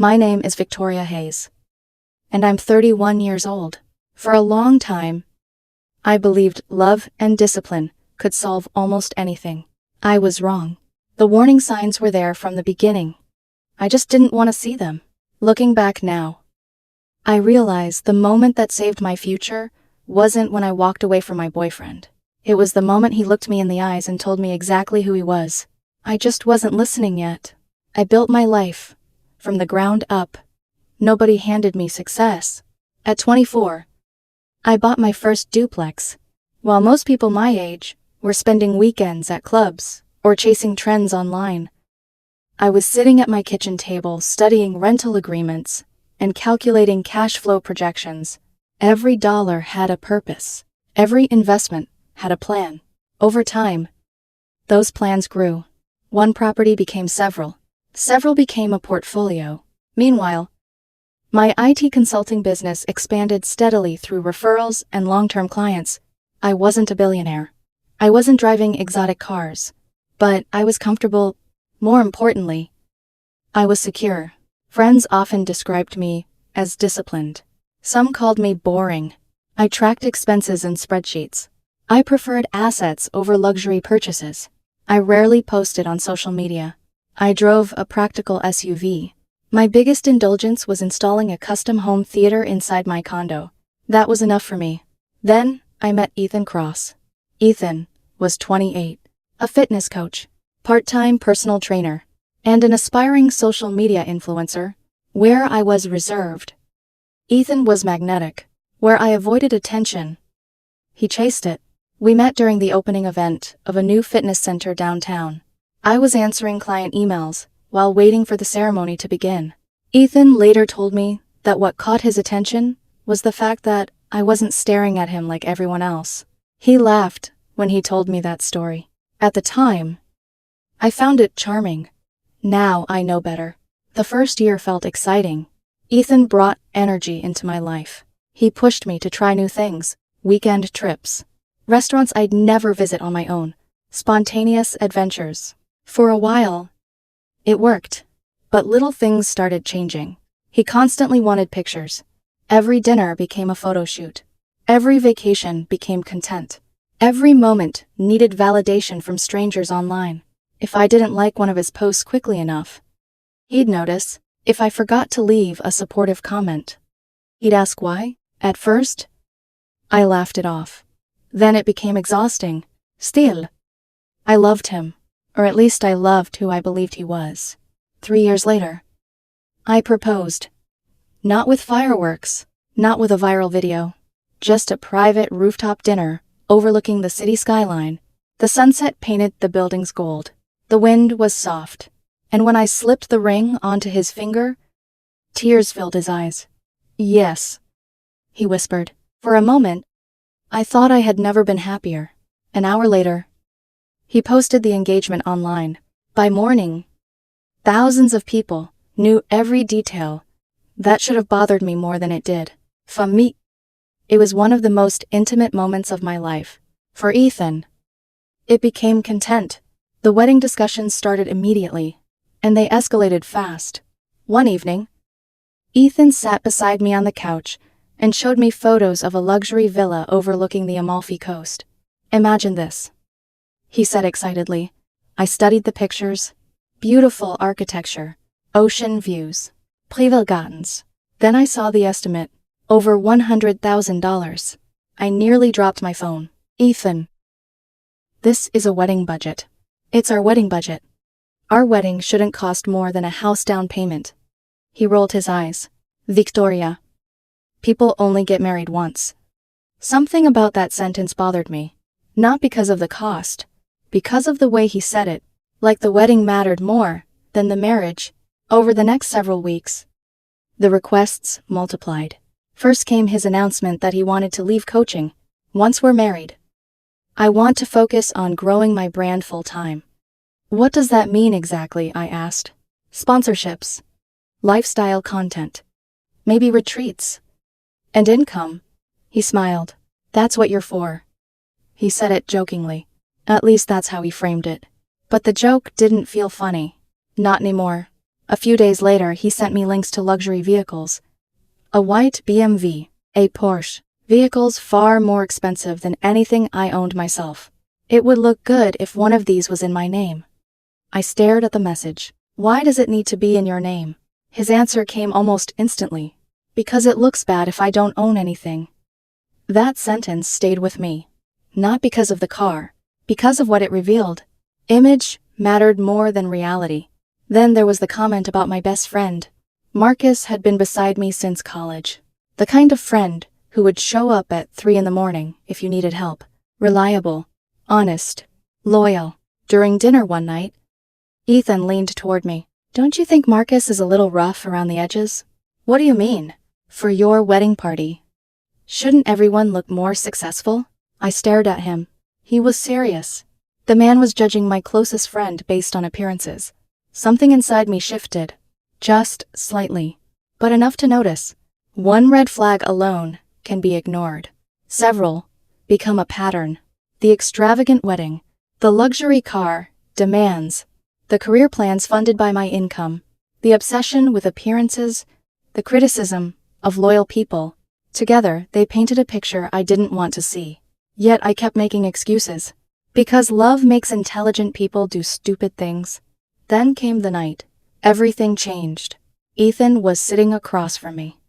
My name is Victoria Hayes, and I'm 31 years old. For a long time, I believed love and discipline could solve almost anything. I was wrong. The warning signs were there from the beginning. I just didn't want to see them. Looking back now, I realize the moment that saved my future wasn't when I walked away from my boyfriend. It was the moment he looked me in the eyes and told me exactly who he was. I just wasn't listening yet. I built my life from the ground up. Nobody handed me success. At 24, I bought my first duplex, while most people my age were spending weekends at clubs or chasing trends online. I was sitting at my kitchen table studying rental agreements and calculating cash flow projections. Every dollar had a purpose. Every investment had a plan. Over time, those plans grew. One property became several. Several became a portfolio. Meanwhile, my IT consulting business expanded steadily through referrals and long-term clients. I wasn't a billionaire. I wasn't driving exotic cars. But I was comfortable. More importantly, I was secure. Friends often described me as disciplined. Some called me boring. I tracked expenses in spreadsheets. I preferred assets over luxury purchases. I rarely posted on social media. I drove a practical SUV. My biggest indulgence was installing a custom home theater inside my condo. That was enough for me. Then, I met Ethan Cross. Ethan was 28, a fitness coach, part-time personal trainer, and an aspiring social media influencer. Where I was reserved, Ethan was magnetic. Where I avoided attention, he chased it. We met during the opening event of a new fitness center downtown. I was answering client emails while waiting for the ceremony to begin. Ethan later told me that what caught his attention was the fact that I wasn't staring at him like everyone else. He laughed when he told me that story. At the time, I found it charming. Now I know better. The first year felt exciting. Ethan brought energy into my life. He pushed me to try new things, weekend trips, restaurants I'd never visit on my own, spontaneous adventures. For a while, it worked, but little things started changing. He constantly wanted pictures. Every dinner became a photo shoot. Every vacation became content. Every moment needed validation from strangers online. If I didn't like one of his posts quickly enough, he'd notice. If I forgot to leave a supportive comment, he'd ask why. At first, I laughed it off. Then it became exhausting. Still, I loved him. Or at least I loved who I believed he was. 3 years later, I proposed. Not with fireworks, not with a viral video. Just a private rooftop dinner overlooking the city skyline. The sunset painted the buildings gold. The wind was soft. And when I slipped the ring onto his finger, tears filled his eyes. Yes, he whispered. For a moment, I thought I had never been happier. An hour later, he posted the engagement online. By morning, thousands of people knew every detail. That should have bothered me more than it did. For me, it was one of the most intimate moments of my life. For Ethan, it became content. The wedding discussions started immediately, and they escalated fast. One evening, Ethan sat beside me on the couch and showed me photos of a luxury villa overlooking the Amalfi Coast. Imagine this, he said excitedly. I studied the pictures. Beautiful architecture, ocean views, private gardens. Then I saw the estimate, over $100,000. I nearly dropped my phone. Ethan, this is a wedding budget. It's our wedding budget. Our wedding shouldn't cost more than a house down payment. He rolled his eyes. Victoria, people only get married once. Something about that sentence bothered me. Not because of the cost, because of the way he said it, like the wedding mattered more than the marriage. Over the next several weeks, the requests multiplied. First came his announcement that he wanted to leave coaching. Once we're married, I want to focus on growing my brand full-time. What does that mean exactly? I asked. Sponsorships, lifestyle content, maybe retreats, and income. He smiled. That's what you're for. He said it jokingly. At least that's how he framed it. But the joke didn't feel funny. Not anymore. A few days later, he sent me links to luxury vehicles. A white BMW, a Porsche. Vehicles far more expensive than anything I owned myself. It would look good if one of these was in my name. I stared at the message. Why does it need to be in your name? His answer came almost instantly. Because it looks bad if I don't own anything. That sentence stayed with me. Not because of the car, because of what it revealed. Image mattered more than reality. Then there was the comment about my best friend. Marcus had been beside me since college. The kind of friend who would show up at 3 in the morning if you needed help. Reliable, honest, loyal. During dinner one night, Ethan leaned toward me. Don't you think Marcus is a little rough around the edges? What do you mean? For your wedding party. Shouldn't everyone look more successful? I stared at him. He was serious. The man was judging my closest friend based on appearances. Something inside me shifted. Just slightly. But enough to notice. One red flag alone can be ignored. Several become a pattern. The extravagant wedding. The luxury car. Demands. The career plans funded by my income. The obsession with appearances. The criticism of loyal people. Together, they painted a picture I didn't want to see. Yet I kept making excuses. Because love makes intelligent people do stupid things. Then came the night. Everything changed. Ethan was sitting across from me.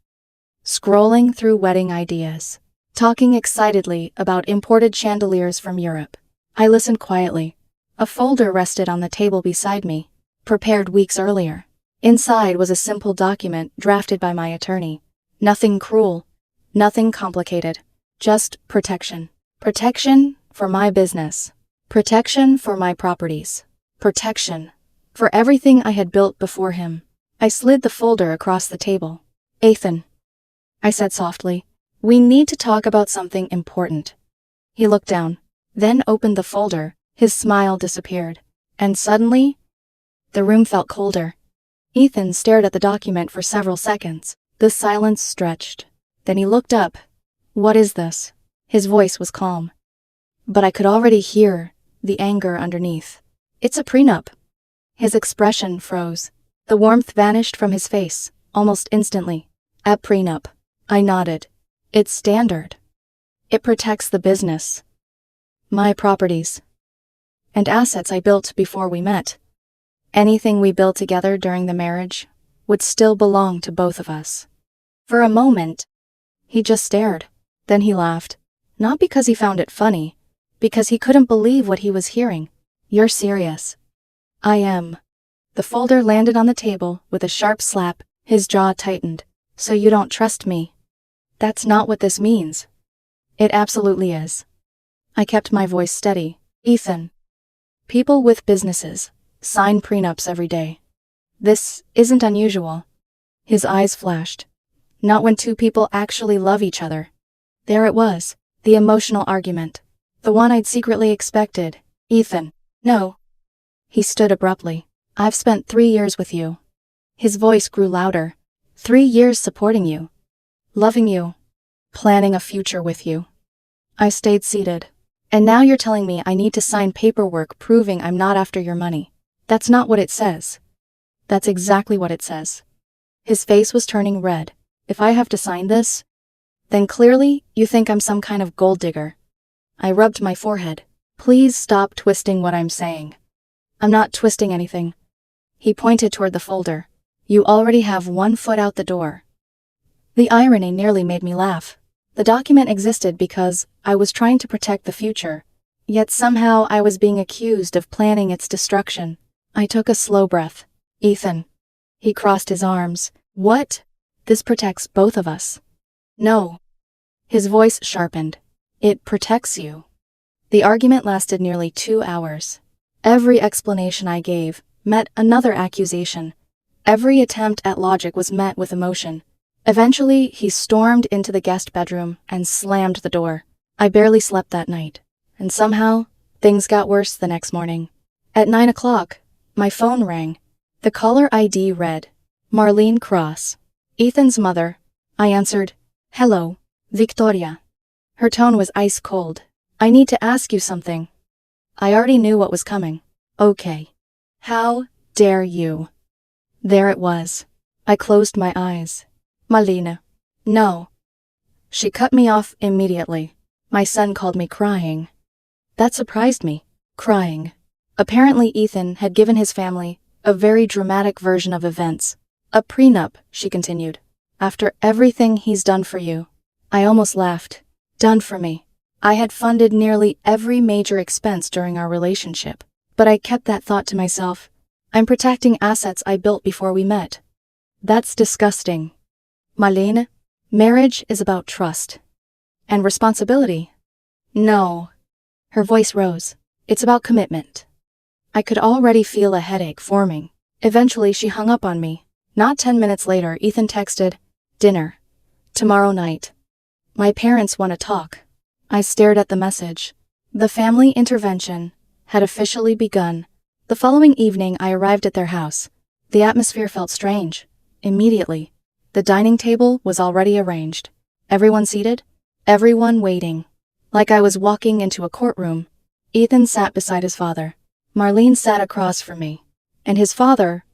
Scrolling through wedding ideas. Talking excitedly about imported chandeliers from Europe. I listened quietly. A folder rested on the table beside me. Prepared weeks earlier. Inside was a simple document drafted by my attorney. Nothing cruel. Nothing complicated. Just protection. Protection for my business. Protection for my properties. Protection for everything I had built before him. I slid the folder across the table. Ethan, I said softly, we need to talk about something important. He looked down, then opened the folder. His smile disappeared. And suddenly, the room felt colder. Ethan stared at the document for several seconds. The silence stretched. Then he looked up. What is this? His voice was calm. But I could already hear the anger underneath. It's a prenup. His expression froze. The warmth vanished from his face, almost instantly. A prenup. I nodded. It's standard. It protects the business. My properties. And assets I built before we met. Anything we built together during the marriage would still belong to both of us. For a moment, he just stared. Then he laughed. Not because he found it funny, because he couldn't believe what he was hearing. You're serious. I am. The folder landed on the table with a sharp slap. His jaw tightened. So you don't trust me? That's not what this means. It absolutely is. I kept my voice steady. Ethan. People with businesses sign prenups every day. This isn't unusual. His eyes flashed. Not when two people actually love each other. There it was, the emotional argument. The one I'd secretly expected. Ethan. No. He stood abruptly. I've spent 3 years with you. His voice grew louder. 3 years supporting you. Loving you. Planning a future with you. I stayed seated. And now you're telling me I need to sign paperwork proving I'm not after your money. That's not what it says. That's exactly what it says. His face was turning red. If I have to sign this, then clearly you think I'm some kind of gold digger. I rubbed my forehead. Please stop twisting what I'm saying. I'm not twisting anything. He pointed toward the folder. You already have 1 foot out the door. The irony nearly made me laugh. The document existed because I was trying to protect the future, yet somehow I was being accused of planning its destruction. I took a slow breath. Ethan. He crossed his arms. What? This protects both of us. No. His voice sharpened. It protects you. The argument lasted nearly 2 hours. Every explanation I gave met another accusation. Every attempt at logic was met with emotion. Eventually, he stormed into the guest bedroom and slammed the door. I barely slept that night. And somehow, things got worse the next morning. At 9 o'clock, my phone rang. The caller ID read, Marlene Cross. Ethan's mother. I answered, Hello, Victoria. Her tone was ice cold. I need to ask you something. I already knew what was coming. Okay. How dare you? There it was. I closed my eyes. Malina. No. She cut me off immediately. My son called me crying. That surprised me. Crying. Apparently Ethan had given his family a very dramatic version of events. A prenup, she continued. After everything he's done for you. I almost laughed. Done for me. I had funded nearly every major expense during our relationship. But I kept that thought to myself. I'm protecting assets I built before we met. That's disgusting. Marlene, marriage is about trust. And responsibility. No. Her voice rose. It's about commitment. I could already feel a headache forming. Eventually she hung up on me. Not 10 minutes later, Ethan texted, "Dinner. Tomorrow night. My parents want to talk." I stared at the message. The family intervention had officially begun. The following evening I arrived at their house. The atmosphere felt strange. Immediately. The dining table was already arranged. Everyone seated? Everyone waiting. Like I was walking into a courtroom. Ethan sat beside his father. Marlene sat across from me. And his father,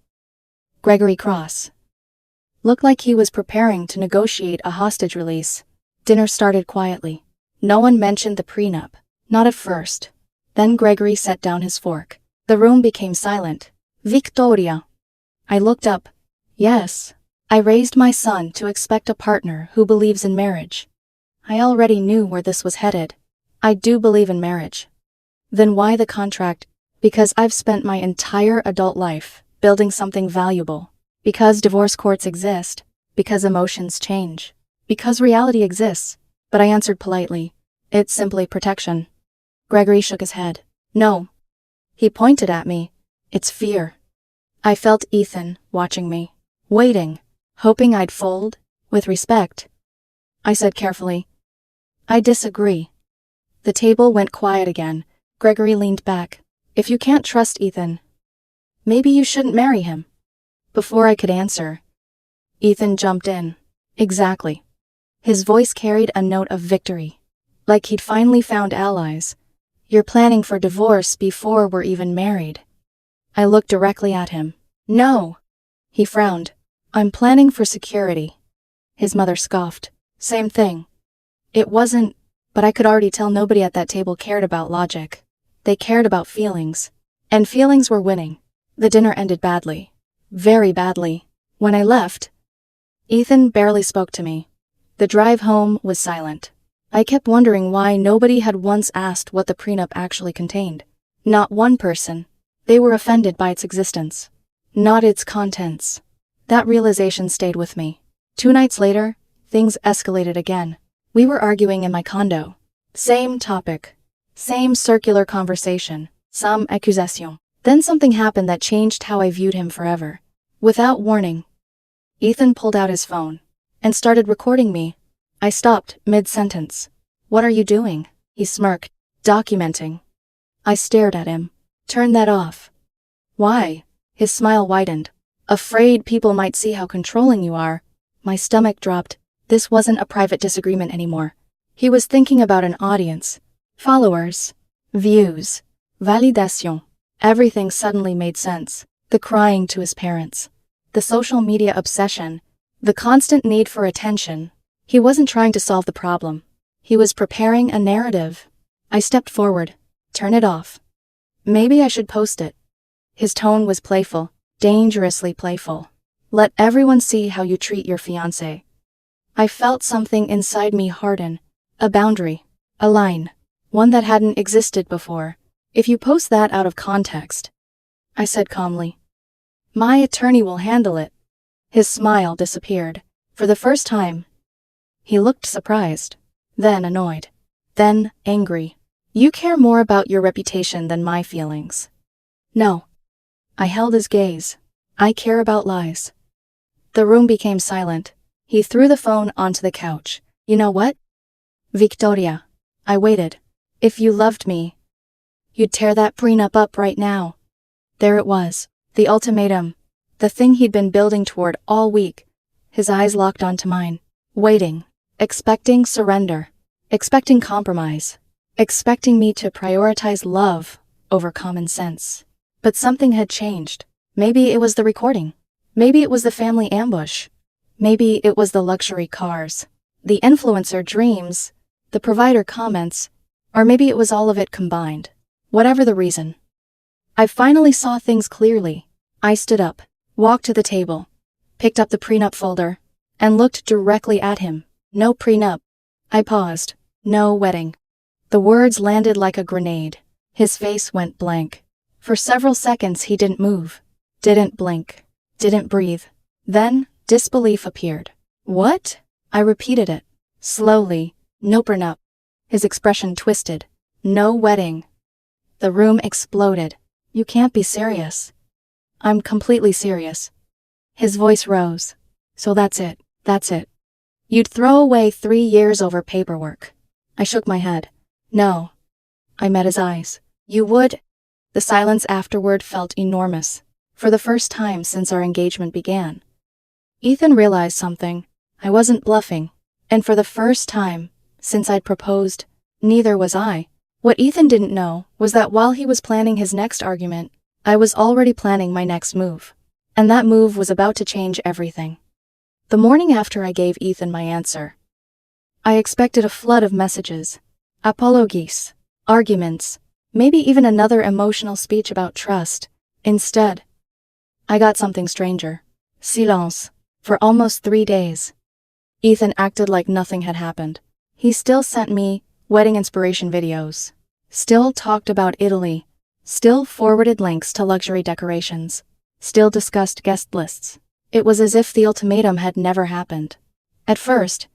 Gregory Cross, looked like he was preparing to negotiate a hostage release. Dinner started quietly. No one mentioned the prenup. Not at first. Then Gregory set down his fork. The room became silent. Victoria. I looked up. Yes. I raised my son to expect a partner who believes in marriage. I already knew where this was headed. I do believe in marriage. Then why the contract? Because I've spent my entire adult life building something valuable. Because divorce courts exist. Because emotions change. Because reality exists. But I answered politely. It's simply protection. Gregory shook his head. No. He pointed at me. It's fear. I felt Ethan watching me. Waiting. Hoping I'd fold. With respect. I said carefully. I disagree. The table went quiet again. Gregory leaned back. If you can't trust Ethan, maybe you shouldn't marry him. Before I could answer, Ethan jumped in. Exactly. His voice carried a note of victory. Like he'd finally found allies. You're planning for divorce before we're even married. I looked directly at him. No. He frowned. I'm planning for security. His mother scoffed. Same thing. It wasn't, but I could already tell nobody at that table cared about logic. They cared about feelings. And feelings were winning. The dinner ended badly. Very badly. When I left, Ethan barely spoke to me. The drive home was silent. I kept wondering why nobody had once asked what the prenup actually contained. Not one person. They were offended by its existence. Not its contents. That realization stayed with me. 2 nights later, things escalated again. We were arguing in my condo. Same topic. Same circular conversation. Some accusation. Then something happened that changed how I viewed him forever. Without warning, Ethan pulled out his phone and started recording me. I stopped mid-sentence. What are you doing? He smirked. Documenting. I stared at him. Turn that off. Why? His smile widened. Afraid people might see how controlling you are. My stomach dropped. This wasn't a private disagreement anymore. He was thinking about an audience. Followers. Views. Validation. Everything suddenly made sense. The crying to his parents. The social media obsession. The constant need for attention. He wasn't trying to solve the problem. He was preparing a narrative. I stepped forward. Turn it off. Maybe I should post it. His tone was playful. Dangerously playful. Let everyone see how you treat your fiancé. I felt something inside me harden. A boundary. A line. One that hadn't existed before. If you post that out of context, I said calmly, my attorney will handle it. His smile disappeared. For the first time, he looked surprised, then annoyed, then angry. You care more about your reputation than my feelings. No. I held his gaze. I care about lies. The room became silent. He threw the phone onto the couch. You know what? Victoria. I waited. If you loved me, you'd tear that prenup up right now. There it was. The ultimatum. The thing he'd been building toward all week. His eyes locked onto mine. Waiting. Expecting surrender. Expecting compromise. Expecting me to prioritize love over common sense. But something had changed. Maybe it was the recording. Maybe it was the family ambush. Maybe it was the luxury cars, the influencer dreams, the provider comments, or maybe it was all of it combined. Whatever the reason, I finally saw things clearly. I stood up, walked to the table, picked up the prenup folder, and looked directly at him. No prenup. I paused. No wedding. The words landed like a grenade. His face went blank. For several seconds he didn't move, didn't blink, didn't breathe. Then, disbelief appeared. What? I repeated it. Slowly. No prenup. His expression twisted. No wedding. The room exploded. You can't be serious. I'm completely serious. His voice rose. So that's it. That's it. You'd throw away 3 years over paperwork. I shook my head. No. I met his eyes. You would? The silence afterward felt enormous. For the first time since our engagement began, Ethan realized something. I wasn't bluffing. And for the first time since I'd proposed, neither was I. What Ethan didn't know was that while he was planning his next argument, I was already planning my next move. And that move was about to change everything. The morning after I gave Ethan my answer, I expected a flood of messages, apologies, arguments, maybe even another emotional speech about trust. Instead, I got something stranger. Silence. For almost 3 days. Ethan acted like nothing had happened. He still sent me wedding inspiration videos, still talked about Italy, still forwarded links to luxury decorations, still discussed guest lists. It was as if the ultimatum had never happened. At first,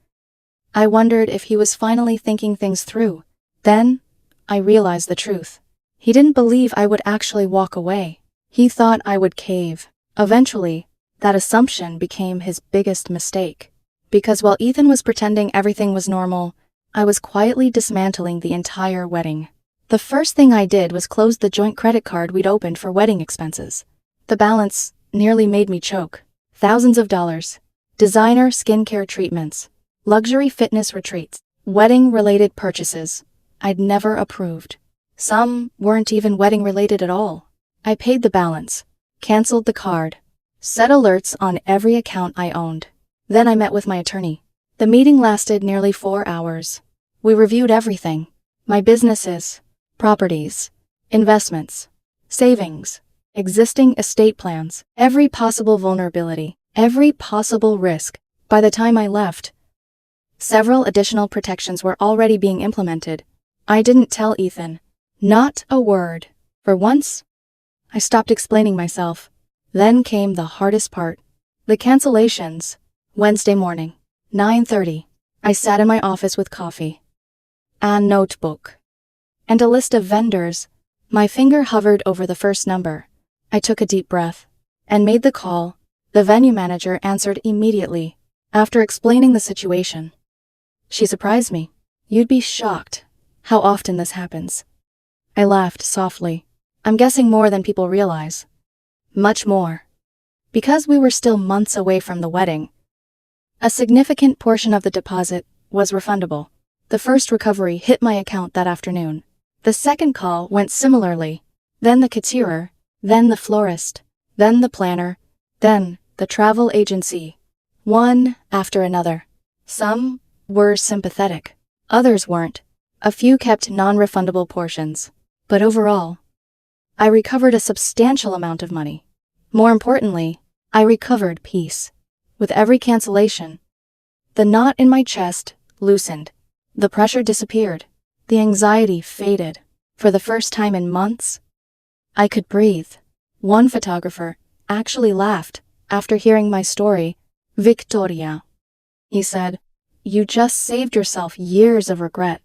I wondered if he was finally thinking things through. Then, I realized the truth. He didn't believe I would actually walk away. He thought I would cave. Eventually, that assumption became his biggest mistake. Because while Ethan was pretending everything was normal, I was quietly dismantling the entire wedding. The first thing I did was close the joint credit card we'd opened for wedding expenses. The balance nearly made me choke. Thousands of dollars. Designer skincare treatments. Luxury fitness retreats. Wedding-related purchases I'd never approved. Some weren't even wedding-related at all. I paid the balance, canceled the card, set alerts on every account I owned. Then I met with my attorney. The meeting lasted nearly 4 hours. We reviewed everything. My businesses, properties, investments, savings, existing estate plans, every possible vulnerability, every possible risk. By the time I left, several additional protections were already being implemented. I didn't tell Ethan. Not a word. For once, I stopped explaining myself. Then came the hardest part. The cancellations. Wednesday morning, 9:30. I sat in my office with coffee, a notebook, and a list of vendors. My finger hovered over the first number. I took a deep breath and made the call. The venue manager answered immediately. After explaining the situation, she surprised me. You'd be shocked how often this happens. I laughed softly. I'm guessing more than people realize. Much more. Because we were still months away from the wedding, a significant portion of the deposit was refundable. The first recovery hit my account that afternoon. The second call went similarly. Then the couture, then the florist, then the planner, then the travel agency. One after another. Some were sympathetic. Others weren't. A few kept non-refundable portions. But overall, I recovered a substantial amount of money. More importantly, I recovered peace. With every cancellation, the knot in my chest loosened. The pressure disappeared. The anxiety faded. For the first time in months, I could breathe. One photographer actually laughed after hearing my story. Victoria, he said, you just saved yourself years of regret.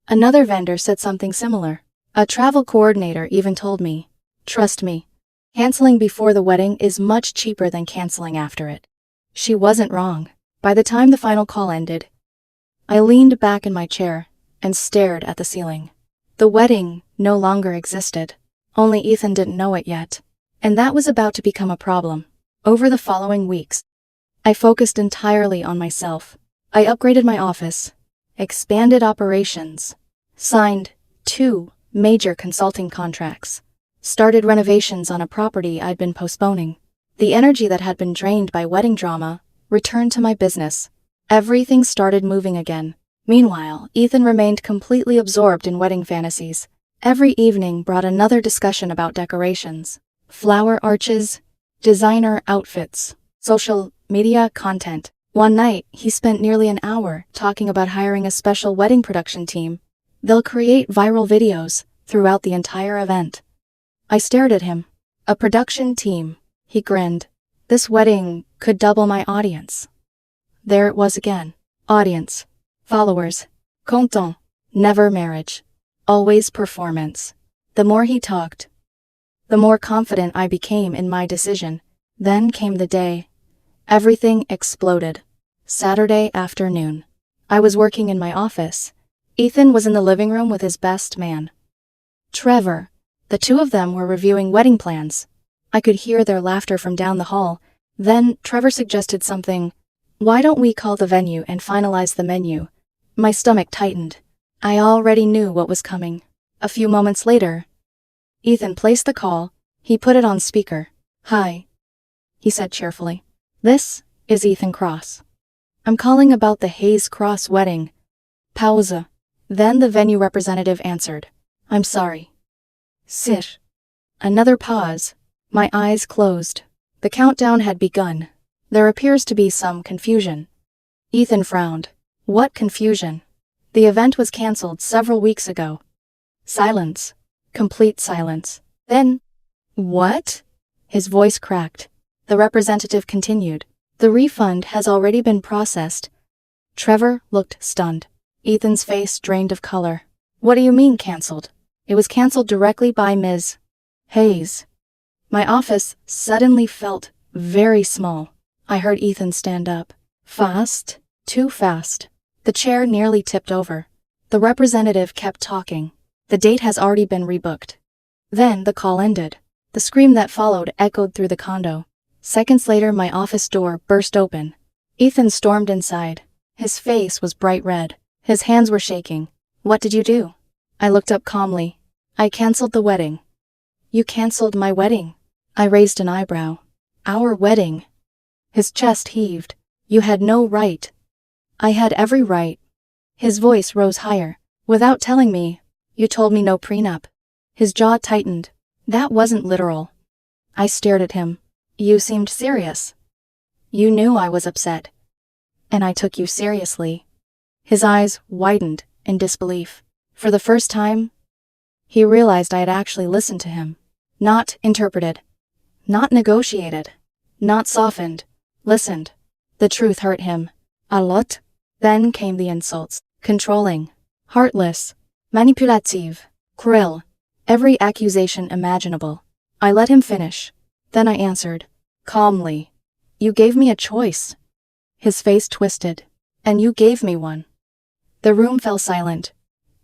Another vendor said something similar. A travel coordinator even told me, trust me, canceling before the wedding is much cheaper than canceling after it. She wasn't wrong. By the time the final call ended, I leaned back in my chair and stared at the ceiling. The wedding no longer existed. Only Ethan didn't know it yet. And that was about to become a problem. Over the following weeks, I focused entirely on myself. I upgraded my office, expanded operations, signed 2 major consulting contracts, started renovations on a property I'd been postponing. The energy that had been drained by wedding drama returned to my business. Everything started moving again. Meanwhile, Ethan remained completely absorbed in wedding fantasies. Every evening brought another discussion about decorations, flower arches, designer outfits, social media content. One night, he spent nearly an hour talking about hiring a special wedding production team. They'll create viral videos throughout the entire event. I stared at him. A production team. He grinned. This wedding could double my audience. There it was again. Audience. Followers. Content. Never marriage. Always performance. The more he talked, the more confident I became in my decision. Then came the day. Everything exploded. Saturday afternoon. I was working in my office. Ethan was in the living room with his best man, Trevor. The two of them were reviewing wedding plans. I could hear their laughter from down the hall. Then Trevor suggested something. Why don't we call the venue and finalize the menu? My stomach tightened. I already knew what was coming. A few moments later, Ethan placed the call. He put it on speaker. Hi, he said cheerfully. This is Ethan Cross. I'm calling about the Hayes Cross wedding. Pause. Then the venue representative answered. I'm sorry. Sit. Another pause. My eyes closed. The countdown had begun. There appears to be some confusion. Ethan frowned. What confusion? The event was cancelled several weeks ago. Silence. Complete silence. Then, what? His voice cracked. The representative continued. The refund has already been processed. Trevor looked stunned. Ethan's face drained of color. What do you mean cancelled? It was cancelled directly by Ms. Hayes. My office suddenly felt very small. I heard Ethan stand up. Fast? Too fast. The chair nearly tipped over. The representative kept talking. The date has already been rebooked. Then the call ended. The scream that followed echoed through the condo. Seconds later, my office door burst open. Ethan stormed inside. His face was bright red. His hands were shaking. What did you do? I looked up calmly. I cancelled the wedding. You cancelled my wedding? I raised an eyebrow. Our wedding? His chest heaved. You had no right. I had every right. His voice rose higher. Without telling me, you told me no prenup. His jaw tightened. That wasn't literal. I stared at him. You seemed serious. You knew I was upset. And I took you seriously. His eyes widened in disbelief. For the first time, he realized I had actually listened to him. Not interpreted. Not negotiated. Not softened. Listened. The truth hurt him. A lot. Then came the insults. Controlling. Heartless. Manipulative. Cruel. Every accusation imaginable. I let him finish. Then I answered. Calmly. You gave me a choice. His face twisted. And you gave me one. The room fell silent.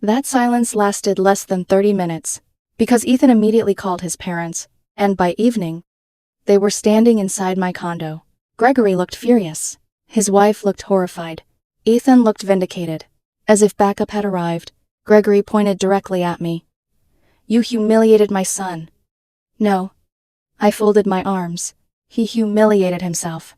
That silence lasted less than 30 minutes, because Ethan immediately called his parents, and by evening, they were standing inside my condo. Gregory looked furious. His wife looked horrified. Ethan looked vindicated. As if backup had arrived, Gregory pointed directly at me. You humiliated my son. No. I folded my arms. He humiliated himself.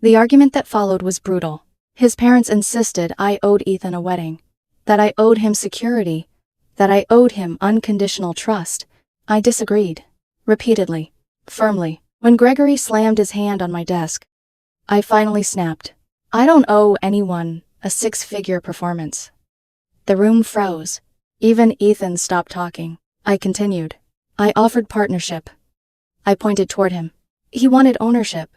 The argument that followed was brutal. His parents insisted I owed Ethan a wedding, that I owed him security, that I owed him unconditional trust. I disagreed. Repeatedly. Firmly. When Gregory slammed his hand on my desk, I finally snapped. I don't owe anyone a 6-figure performance. The room froze. Even Ethan stopped talking. I continued. I offered partnership. I pointed toward him. He wanted ownership.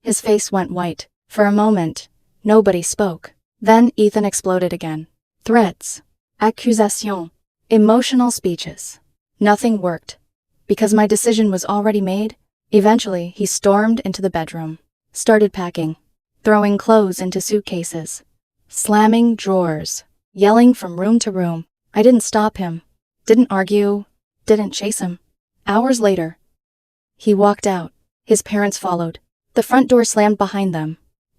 His face went white. For a moment, nobody spoke. Then Ethan exploded again. Threats. Accusation. Emotional speeches. Nothing worked. Because my decision was already made, eventually he stormed into the bedroom. Started packing. Throwing clothes into suitcases. Slamming drawers. Yelling from room to room. I didn't stop him. Didn't argue. Didn't chase him. Hours later, he walked out. His parents followed. The front door slammed behind them.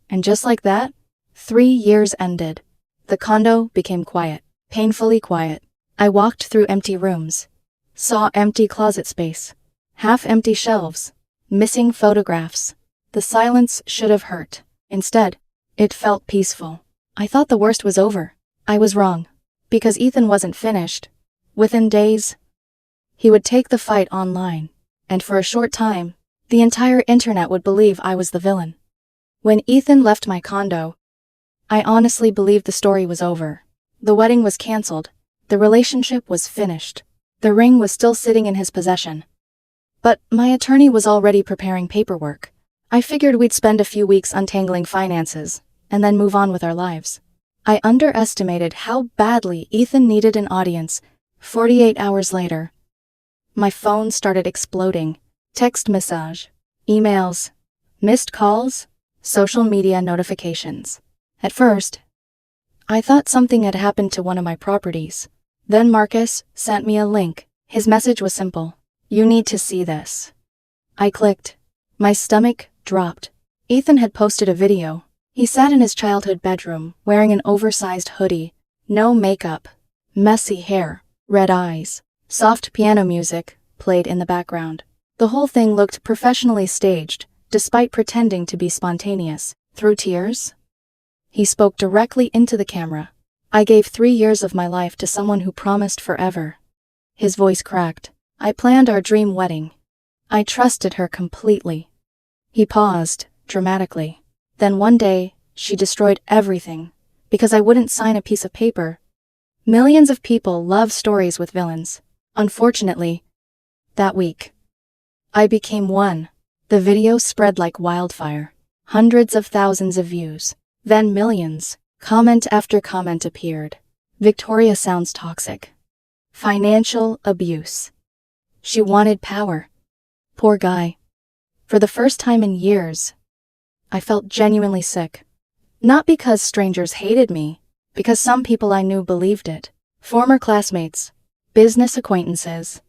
And just like that, 3 years ended. The condo became quiet. Painfully quiet. I walked through empty rooms. Saw empty closet space. Half-empty shelves. missing photographs. The silence should have hurt. Instead, it felt peaceful. I thought the worst was over. I was wrong. Because Ethan wasn't finished. Within days, he would take the fight online. And for a short time, the entire internet would believe I was the villain. When Ethan left my condo, I honestly believed the story was over. The wedding was canceled. The relationship was finished. The ring was still sitting in his possession. But my attorney was already preparing paperwork. I figured we'd spend a few weeks untangling finances, and then move on with our lives. I underestimated how badly Ethan needed an audience. 48 hours later, my phone started exploding. Text message, emails, missed calls, social media notifications. At first, I thought something had happened to one of my properties. Then Marcus sent me a link. His message was simple. You need to see this. I clicked. My stomach dropped. Ethan had posted a video. He sat in his childhood bedroom, wearing an oversized hoodie, no makeup, messy hair, red eyes. Soft piano music played in the background. The whole thing looked professionally staged, despite pretending to be spontaneous. Through tears, he spoke directly into the camera. I gave 3 years of my life to someone who promised forever. His voice cracked. I planned our dream wedding. I trusted her completely. He paused, dramatically. Then one day, she destroyed everything, because I wouldn't sign a piece of paper. Millions of people love stories with villains. Unfortunately, that week, I became one. The video spread like wildfire. Hundreds of thousands of views. Then millions. Comment after comment appeared. Victoria sounds toxic. Financial abuse. She wanted power. Poor guy. For the first time in years, I felt genuinely sick. Not because strangers hated me, because some people I knew believed it. Former classmates, business acquaintances,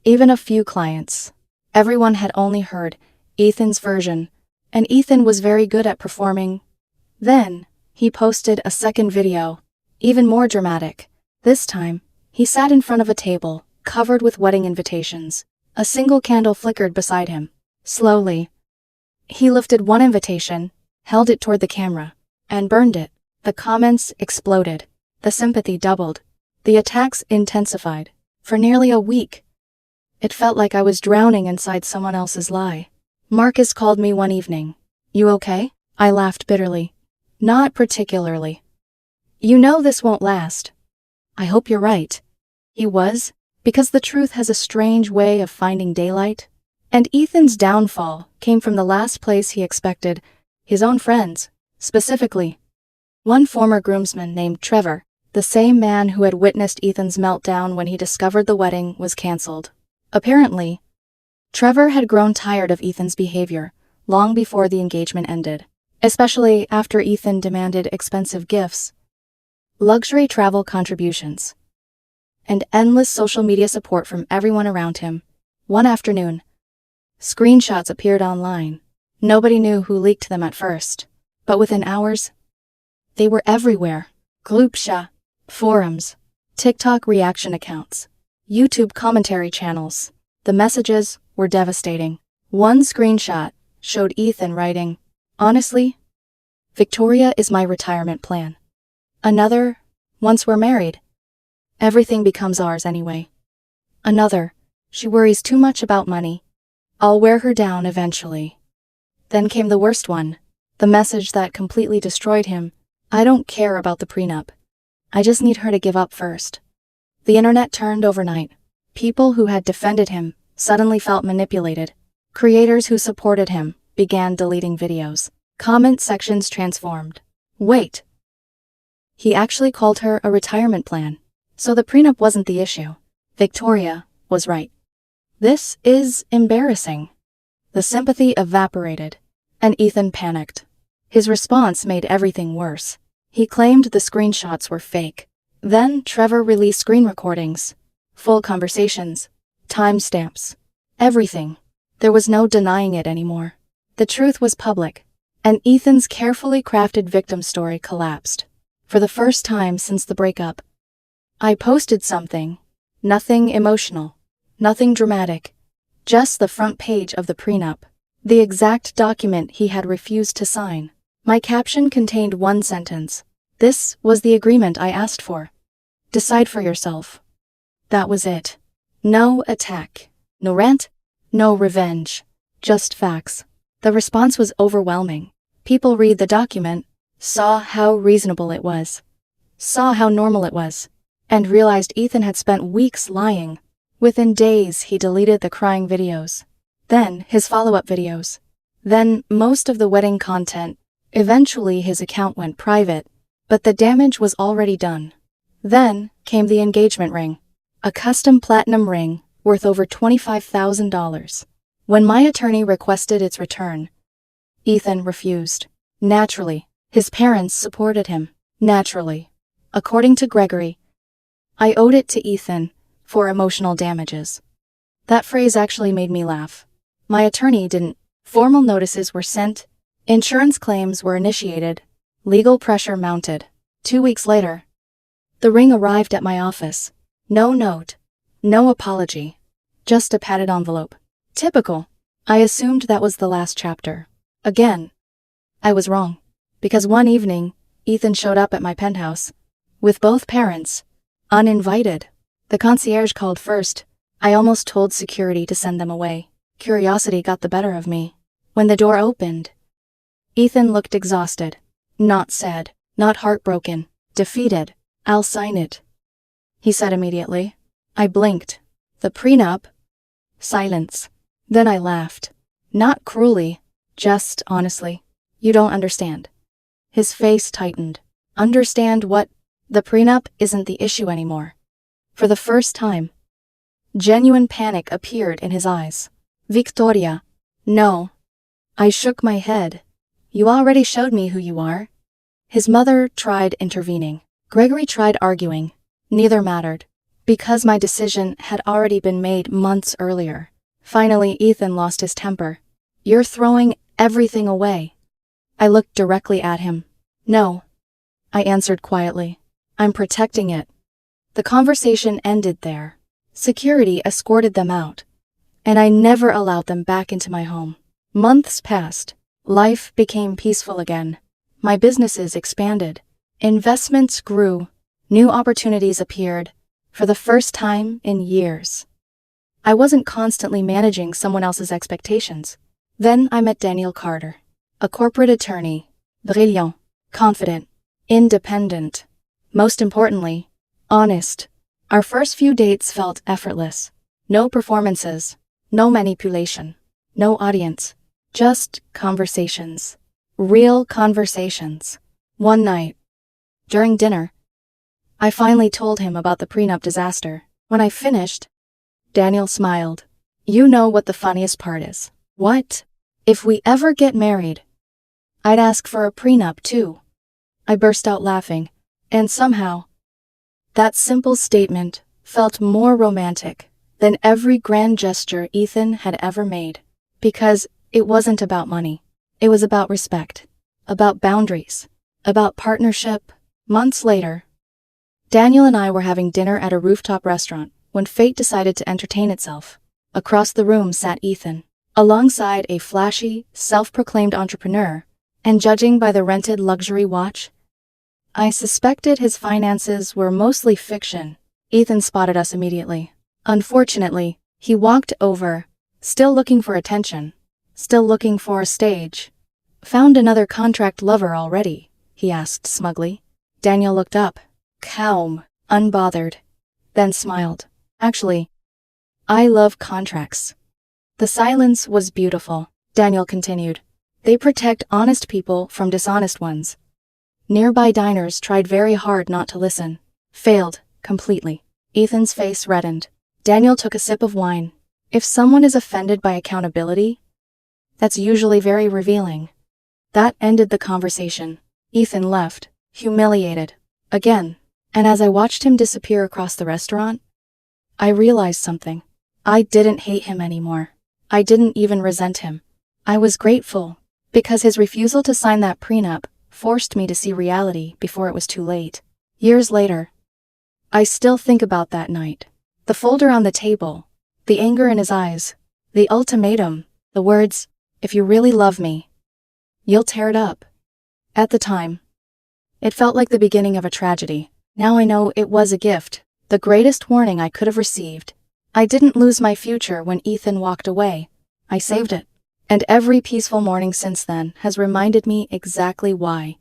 even a few clients. Everyone had only heard Ethan's version, and Ethan was very good at performing. Then, he posted a second video, even more dramatic. This time, he sat in front of a table, covered with wedding invitations. A single candle flickered beside him. Slowly, he lifted one invitation, held it toward the camera, and burned it. The comments exploded. The sympathy doubled. The attacks intensified. For nearly a week, it felt like I was drowning inside someone else's lie. Marcus called me one evening. You okay? I laughed bitterly. Not particularly. You know this won't last. I hope you're right. He was, because the truth has a strange way of finding daylight. And Ethan's downfall came from the last place he expected, his own friends, specifically. One former groomsman named Trevor, the same man who had witnessed Ethan's meltdown when he discovered the wedding was cancelled. Apparently, Trevor had grown tired of Ethan's behavior long before the engagement ended, especially after Ethan demanded expensive gifts, luxury travel contributions, and endless social media support from everyone around him. One afternoon, screenshots appeared online. Nobody knew who leaked them at first, but within hours, they were everywhere. Grupsha, forums, TikTok reaction accounts, YouTube commentary channels. The messages were devastating. One screenshot showed Ethan writing, "Honestly, Victoria is my retirement plan." Another, "Once we're married, everything becomes ours anyway." Another, "She worries too much about money. I'll wear her down eventually." Then came the worst one, the message that completely destroyed him. "I don't care about the prenup. I just need her to give up first." The internet turned overnight. People who had defended him suddenly felt manipulated. Creators who supported him began deleting videos. Comment sections transformed. Wait. He actually called her a retirement plan. So the prenup wasn't the issue. Victoria was right. This is embarrassing. The sympathy evaporated, and Ethan panicked. His response made everything worse. He claimed the screenshots were fake. Then Trevor released screen recordings, full conversations, timestamps, everything. There was no denying it anymore. The truth was public, and Ethan's carefully crafted victim story collapsed. For the first time since the breakup, I posted something. Nothing emotional, nothing dramatic, just the front page of the prenup. The exact document he had refused to sign. My caption contained one sentence. This was the agreement I asked for. Decide for yourself. That was it. No attack. No rant. No revenge. Just facts. The response was overwhelming. People read the document, saw how reasonable it was, saw how normal it was, and realized Ethan had spent weeks lying. Within days, he deleted the crying videos. Then, his follow-up videos. Then, most of the wedding content. Eventually, his account went private, but the damage was already done. Then, came the engagement ring. A custom platinum ring, worth over $25,000. When my attorney requested its return, Ethan refused. Naturally, his parents supported him. Naturally. According to Gregory, I owed it to Ethan for emotional damages. That phrase actually made me laugh. My attorney didn't. Formal notices were sent. Insurance claims were initiated. Legal pressure mounted. 2 weeks later, the ring arrived at my office. No note. No apology. Just a padded envelope. Typical. I assumed that was the last chapter. Again, I was wrong. Because one evening, Ethan showed up at my penthouse. With both parents. Uninvited. The concierge called first. I almost told security to send them away. Curiosity got the better of me. When the door opened, Ethan looked exhausted. Not sad. Not heartbroken. Defeated. I'll sign it, he said immediately. I blinked. The prenup? Silence. Then I laughed. Not cruelly. Just honestly. You don't understand. His face tightened. Understand what? The prenup isn't the issue anymore. For the first time, genuine panic appeared in his eyes. Victoria. No. I shook my head. You already showed me who you are. His mother tried intervening. Gregory tried arguing. Neither mattered. Because my decision had already been made months earlier. Finally, Ethan lost his temper. You're throwing everything away. I looked directly at him. No. I answered quietly. I'm protecting it. The conversation ended there. Security escorted them out. And I never allowed them back into my home. Months passed. Life became peaceful again. My businesses expanded. Investments grew. New opportunities appeared. For the first time in years. I wasn't constantly managing someone else's expectations. Then I met Daniel Carter. A corporate attorney. Brilliant. Confident. Independent. Most importantly, honest. Our first few dates felt effortless. No performances. No manipulation. No audience. Just conversations. Real conversations. One night, during dinner, I finally told him about the prenup disaster. When I finished, Daniel smiled. You know what the funniest part is. What? If we ever get married, I'd ask for a prenup too. I burst out laughing, and somehow, that simple statement felt more romantic than every grand gesture Ethan had ever made. Because it wasn't about money. It was about respect. About boundaries. About partnership. Months later, Daniel and I were having dinner at a rooftop restaurant when fate decided to entertain itself. Across the room sat Ethan, alongside a flashy, self-proclaimed entrepreneur, and judging by the rented luxury watch, I suspected his finances were mostly fiction. Ethan spotted us immediately. Unfortunately, he walked over, still looking for attention, still looking for a stage. Found another contract lover already? He asked smugly. Daniel looked up, calm, unbothered, then smiled. Actually, I love contracts. The silence was beautiful. Daniel continued. They protect honest people from dishonest ones. Nearby diners tried very hard not to listen. Failed, completely. Ethan's face reddened. Daniel took a sip of wine. If someone is offended by accountability, that's usually very revealing. That ended the conversation. Ethan left, humiliated. Again. And as I watched him disappear across the restaurant, I realized something. I didn't hate him anymore. I didn't even resent him. I was grateful, because his refusal to sign that prenup forced me to see reality before it was too late. Years later, I still think about that night. The folder on the table, the anger in his eyes, the ultimatum, the words, If you really love me, you'll tear it up. At the time, it felt like the beginning of a tragedy. Now I know it was a gift, the greatest warning I could have received. I didn't lose my future when Ethan walked away. I saved it. And every peaceful morning since then has reminded me exactly why.